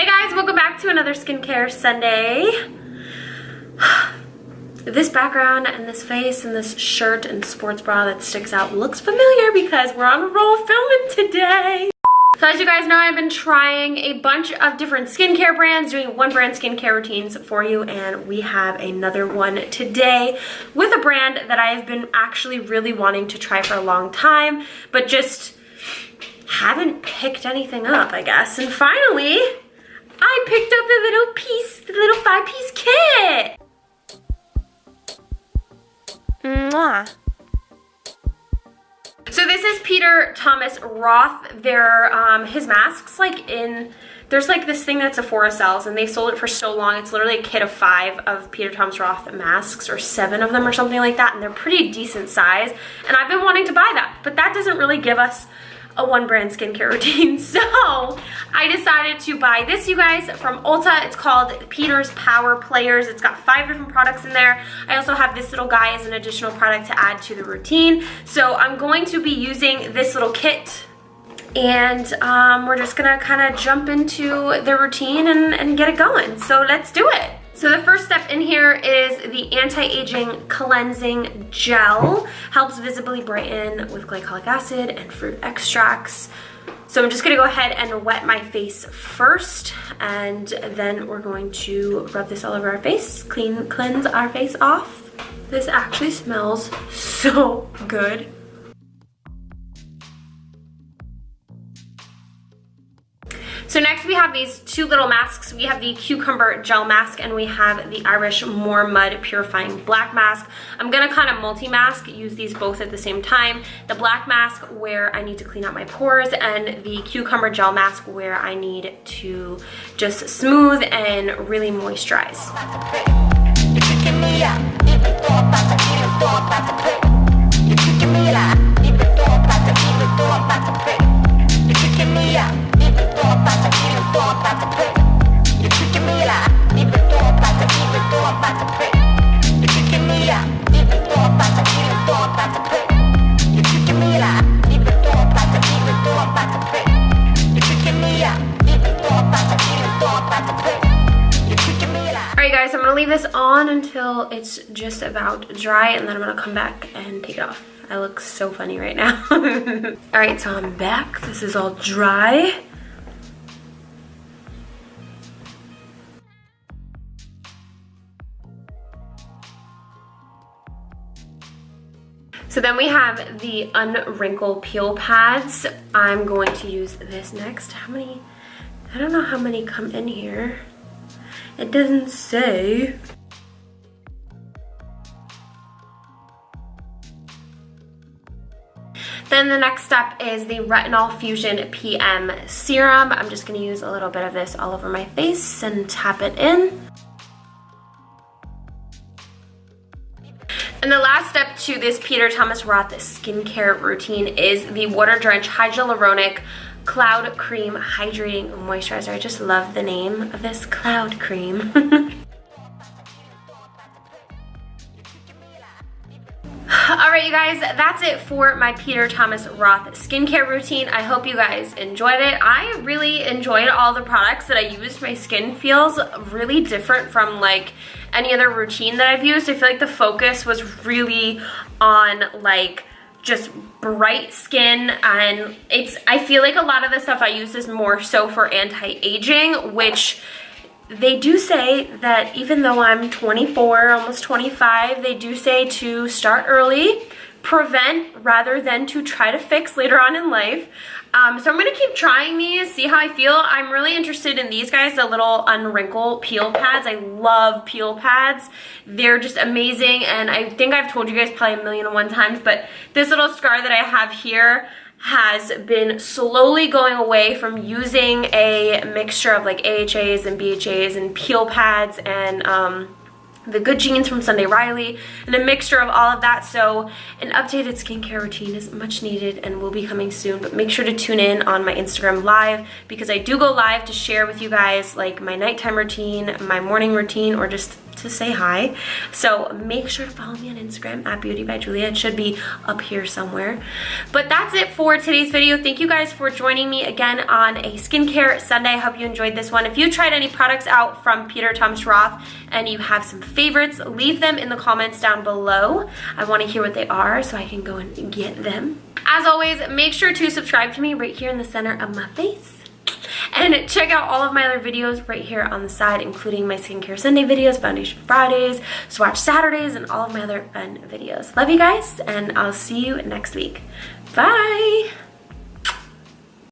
Hey guys, welcome back to another skincare Sunday. This background and this face and this shirt and sports bra that sticks out looks familiar because we're on a roll filming today. So as you guys know, I've been trying a bunch of different skincare brands, doing one brand skincare routines for you, and we have another one today with a brand that I've been actually really wanting to try for a long time, but just haven't picked anything up, I guess. And finally, I picked up the little 5-piece kit. Mwah. So this is Peter Thomas Roth. They're his masks, there's like this thing that Sephora sells, and they sold it for so long. It's literally a kit of 5 of Peter Thomas Roth masks, or 7 of them or something like that, and they're pretty decent size. And I've been wanting to buy that, but that doesn't really give us a one brand skincare routine. So I decided to buy this, you guys, from Ulta. It's called Peter's Power Players. It's got 5 different products in there. I also have this little guy as an additional product to add to the routine. So I'm going to be using this little kit, and we're just gonna kind of jump into the routine and get it going. So let's do it. So the first step in here is the anti-aging cleansing gel. Helps visibly brighten with glycolic acid and fruit extracts. So I'm just gonna go ahead and wet my face first, and then we're going to rub this all over our face, cleanse our face off. This actually smells so good. So next we have these 2 little masks. We have the Cucumber Gel Mask, and we have the Irish More Mud Purifying Black Mask. I'm gonna kind of multi-mask, use these both at the same time. The black mask where I need to clean out my pores, and the Cucumber Gel Mask where I need to just smooth and really moisturize. Alright guys, I'm gonna leave this on until it's just about dry, and then I'm gonna come back and take it off. I look so funny right now. Alright, so I'm back. This is all dry. So then we have the Unwrinkle peel pads. I'm going to use this next. How many? I don't know how many come in here. It doesn't say. Then the next step is the Retinol Fusion PM Serum. I'm just gonna use a little bit of this all over my face and tap it in. And the last step to this Peter Thomas Roth skincare routine is the Water Drench Hyaluronic Cloud Cream Hydrating Moisturizer. I just love the name of this, Cloud Cream. Alright you guys, that's it for my Peter Thomas Roth skincare routine. I hope you guys enjoyed it. I really enjoyed all the products that I used. My skin feels really different from like any other routine that I've used. I feel like the focus was really on like just bright skin, and I feel like a lot of the stuff I use is more so for anti-aging, which they do say that even though I'm 24, almost 25, they do say to start early, prevent rather than to try to fix later on in life. So I'm gonna keep trying these, see how I feel. I'm really interested in these guys, the little Unwrinkle peel pads. I love peel pads. They're just amazing, and I think I've told you guys probably 1,000,001 times, but this little scar that I have here has been slowly going away from using a mixture of like AHAs and BHAs and peel pads and the Good Genes from Sunday Riley, and a mixture of all of that. So an updated skincare routine is much needed and will be coming soon, but make sure to tune in on my Instagram live, because I do go live to share with you guys like my nighttime routine, my morning routine, or just to say hi. So make sure to follow me on Instagram at Beauty by Julia. It should be up here somewhere. But that's it for today's video. Thank you guys for joining me again on a skincare Sunday. I hope you enjoyed this one. If you tried any products out from Peter Thomas Roth and you have some favorites, leave them in the comments down below. I want to hear what they are so I can go and get them. As always, make sure to subscribe to me right here in the center of my face. And check out all of my other videos right here on the side, including my Skincare Sunday videos, Foundation Fridays, Swatch Saturdays, and all of my other fun videos. Love you guys, and I'll see you next week. Bye!